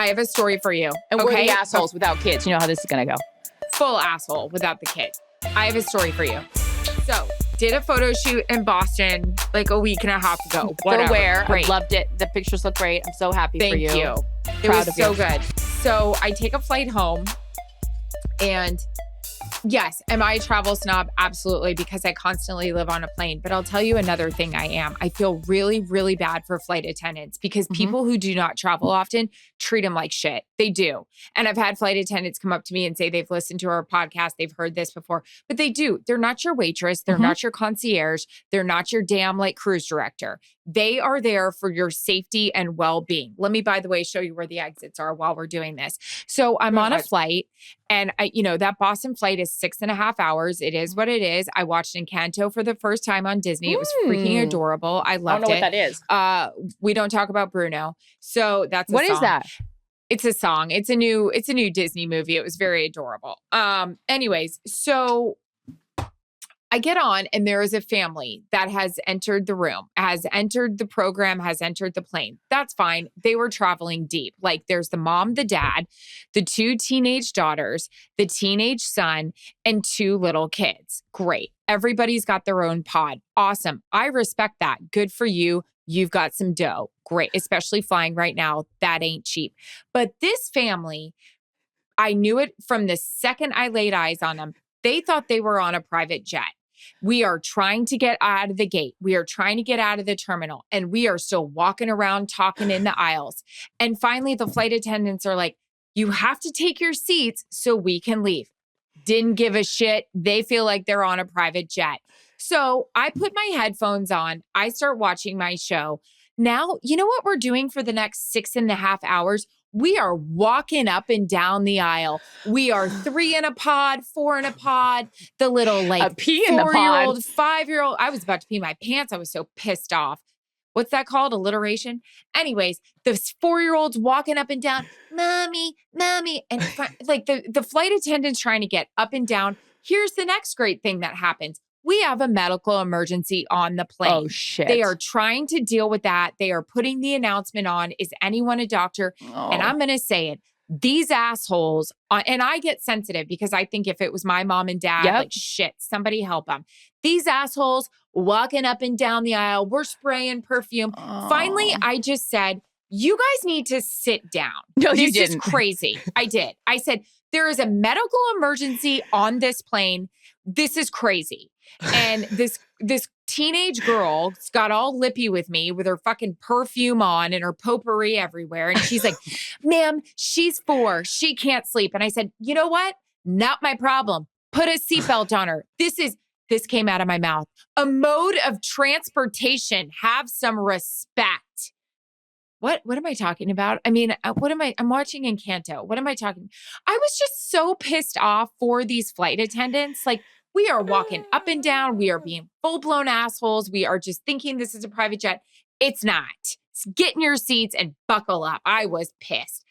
I have a story for you. And we're the assholes without kids. You know how this is going to go. Full asshole without the kids. I have a story for you. So, did a photo shoot in Boston like a week and a half ago. Whatever. Aware. I loved it. The pictures look great. I'm so happy for you. Thank you. It was so good. So I take a flight home and yes, am I a travel snob? Absolutely, because I constantly live on a plane. But I'll tell you another thing I am. I feel really, really bad for flight attendants because people who do not travel often treat them like shit. They do. And I've had flight attendants come up to me and say they've listened to our podcast. They've heard this before, but they do. They're not your waitress. They're not your concierge. They're not your damn like cruise director. They are there for your safety and well-being. Let me, by the way, show you where the exits are while we're doing this. So I'm on a flight and that Boston flight is 6.5 hours. It is what it is. I watched Encanto for the first time on Disney. It was freaking adorable. I loved it. I don't know what that is. We don't talk about Bruno. So that's what song. Is that? It's a song. It's a new Disney movie. It was very adorable. Anyways, so I get on and there is a family that has entered the room, has entered the program, has entered the plane. That's fine. They were traveling deep. Like there's the mom, the dad, the 2 teenage daughters, the teenage son, and 2 little kids. Great. Everybody's got their own pod. Awesome. I respect that. Good for you. You've got some dough. Great. Especially flying right now. That ain't cheap. But this family, I knew it from the second I laid eyes on them. They thought they were on a private jet. We are trying to get out of the gate. We are trying to get out of the terminal. And we are still walking around talking in the aisles. And finally, the flight attendants are like, you have to take your seats so we can leave. Didn't give a shit. They feel like they're on a private jet. So I put my headphones on. I start watching my show. Now, you know what we're doing for the next 6.5 hours? We are walking up and down the aisle. We are 3 in a pod, 4 in a pod. The little like 4-year-old, 5-year-old. I was about to pee my pants. I was so pissed off. What's that called? Alliteration? Anyways, this 4-year-old's walking up and down. Mommy, mommy. And like the flight attendant's trying to get up and down. Here's the next great thing that happens. We have a medical emergency on the plane. Oh, shit. They are trying to deal with that. They are putting the announcement on, is anyone a doctor? Oh. And I'm going to say it. These assholes, and I get sensitive because I think if it was my mom and dad, like shit, somebody help them. These assholes walking up and down the aisle, we're spraying perfume. Oh. Finally, I just said, you guys need to sit down. No, you didn't. This is crazy. I did. I said, there is a medical emergency on this plane. This is crazy. And this teenage girl got all lippy with me with her fucking perfume on and her potpourri everywhere. And she's like, ma'am, she's 4. She can't sleep. And I said, you know what? Not my problem. Put a seatbelt on her. This came out of my mouth. A mode of transportation. Have some respect. What am I talking about? I mean, I'm watching Encanto. What am I talking? I was just so pissed off for these flight attendants. Like, we are walking up and down. We are being full-blown assholes. We are just thinking this is a private jet. It's not. Get in your seats and buckle up. I was pissed.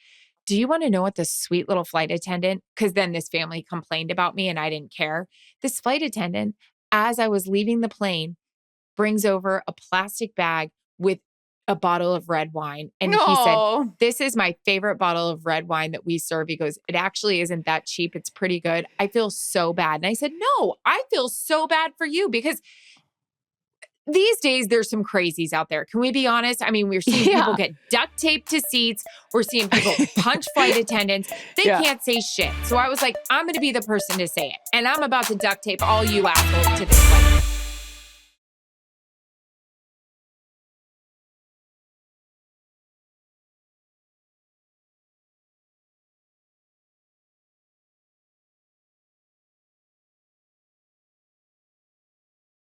Do you want to know what the sweet little flight attendant, because then this family complained about me and I didn't care. This flight attendant, as I was leaving the plane, brings over a plastic bag with a bottle of red wine. And he said, this is my favorite bottle of red wine that we serve. He goes, it actually isn't that cheap. It's pretty good. I feel so bad. And I said, no, I feel so bad for you because these days there's some crazies out there. Can we be honest? I mean, we're seeing people get duct taped to seats. We're seeing people punch flight attendants. They can't say shit. So I was like, I'm going to be the person to say it. And I'm about to duct tape all you assholes to this flight.